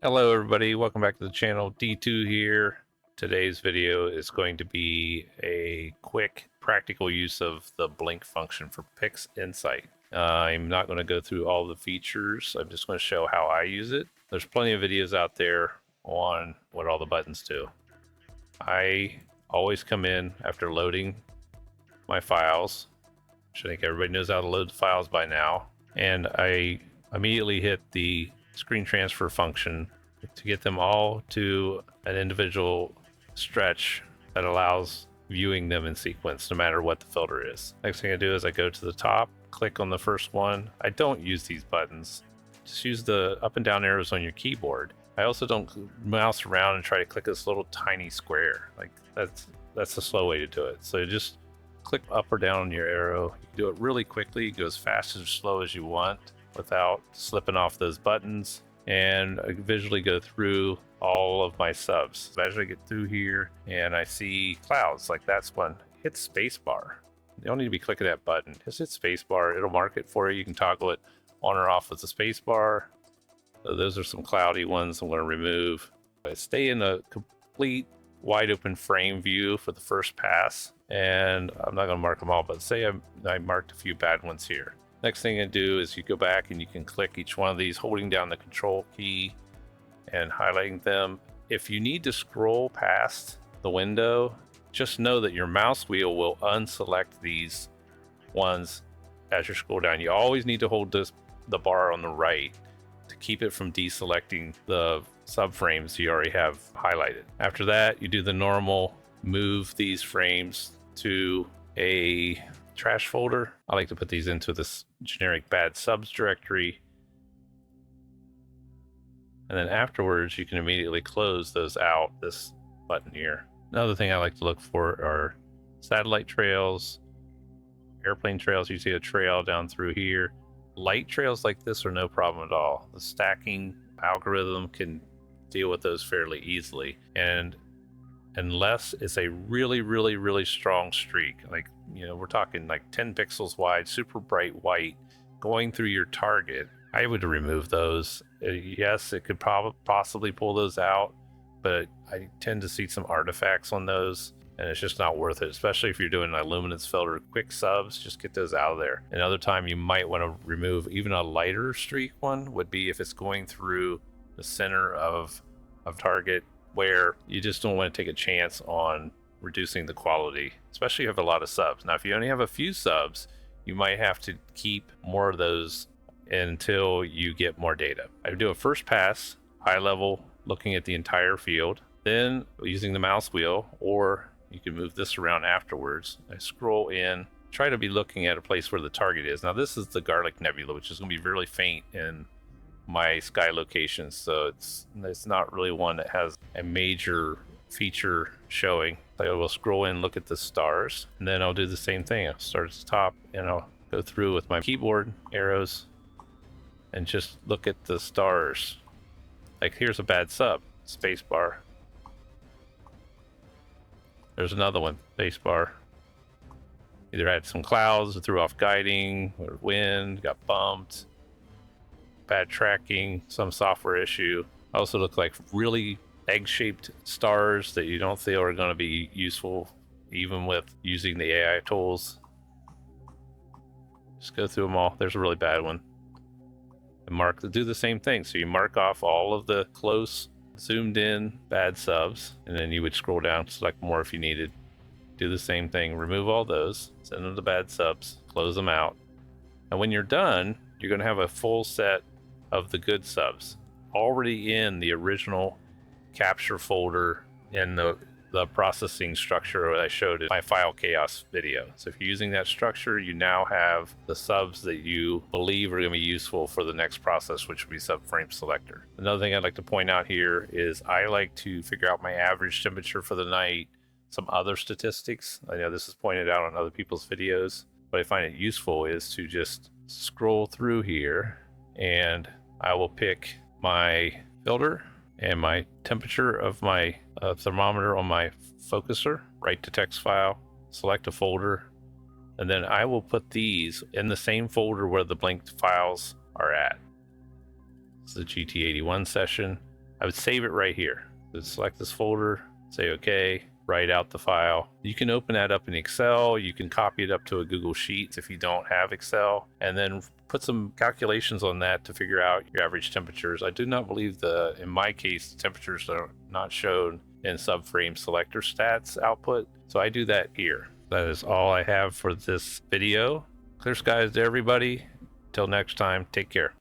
Hello everybody, welcome back to the channel. D2 here. Today's video is going to be a quick practical use of the blink function for PixInsight. I'm not going to go through all the features, I'm just going to show how I use it. There's plenty of videos out there on what all the buttons do. I always come in after loading my files, which I think everybody knows how to load the files by now, and I immediately hit the screen transfer function to get them all to an individual stretch that allows viewing them in sequence no matter what the filter is. Next thing I do is I go to the top, click on the first one. I don't use these buttons, just use the up and down arrows on your keyboard. I also don't mouse around and try to click this little tiny square. Like that's a slow way to do it. So just click up or down on your arrow. You can do it really quickly, go as fast or slow as you want without slipping off those buttons, and I visually go through all of my subs. So as I get through here and I see clouds, like that's one, hit spacebar. You don't need to be clicking that button, just hit spacebar, it'll mark it for you. You can toggle it on or off with the spacebar. So those are some cloudy ones I'm going to remove. I stay in a complete wide open frame view for the first pass, and I'm not going to mark them all, but say I marked a few bad ones here. Next thing I do is you go back and you can click each one of these, holding down the control key and highlighting them. If you need to scroll past the window, just know that your mouse wheel will unselect these ones as you scroll down. You always need to hold the bar on the right to keep it from deselecting the subframes you already have highlighted. After that, you do the normal move these frames to a trash folder. I like to put these into this generic bad subs directory. And then afterwards, you can immediately close those out, this button here. Another thing I like to look for are satellite trails, airplane trails. You see a trail down through here. Light trails like this are no problem at all. The stacking algorithm can deal with those fairly easily. And unless it's a really strong streak, like, you know, we're talking like 10 pixels wide, super bright white going through your target, I would remove those. Yes, it could possibly pull those out, but I tend to see some artifacts on those, and it's just not worth it, especially if you're doing a luminance filter quick subs. Just get those out of there. Another time you might want to remove even a lighter streak one would be if it's going through the center of target, where you just don't want to take a chance on reducing the quality, especially if you have a lot of subs. Now, if you only have a few subs, you might have to keep more of those until you get more data. I do a first pass, high level, looking at the entire field. Then using the mouse wheel, or you can move this around afterwards, I scroll in, try to be looking at a place where the target is. Now this is the Garlic Nebula, which is going to be really faint in my sky locations, so it's not really one that has a major feature showing. I will scroll in, look at the stars, and then I'll do the same thing. I'll start at the top and I'll go through with my keyboard arrows and just look at the stars. Like here's a bad sub, spacebar. There's another one, spacebar. Either had some clouds or threw off guiding, or wind, got bumped, bad tracking, some software issue. Also look like really egg-shaped stars that you don't feel are going to be useful even with using the AI tools. Just go through them all. There's a really bad one. And do the same thing. So you mark off all of the close, zoomed in bad subs, and then you would scroll down, select more if you needed. Do the same thing, remove all those, send them to bad subs, close them out. And when you're done, you're going to have a full set of the good subs already in the original capture folder in the processing structure that I showed in my file chaos video. So if you're using that structure, you now have the subs that you believe are going to be useful for the next process, which would be subframe selector. Another thing I'd like to point out here is I like to figure out my average temperature for the night, some other statistics. I know this is pointed out on other people's videos, but I find it useful is to just scroll through here and I will pick my filter and my temperature of my thermometer on my focuser, write to text file, select a folder, and then I will put these in the same folder where the blinked files are at. This is the GT81 session. I would save it right here. So select this folder, say okay, write out the file. You can open that up in Excel. You can copy it up to a Google Sheets if you don't have Excel, and then put some calculations on that to figure out your average temperatures. I do not believe in my case, the temperatures are not shown in subframe selector stats output. So I do that here. That is all I have for this video. Clear skies to everybody. Till next time, take care.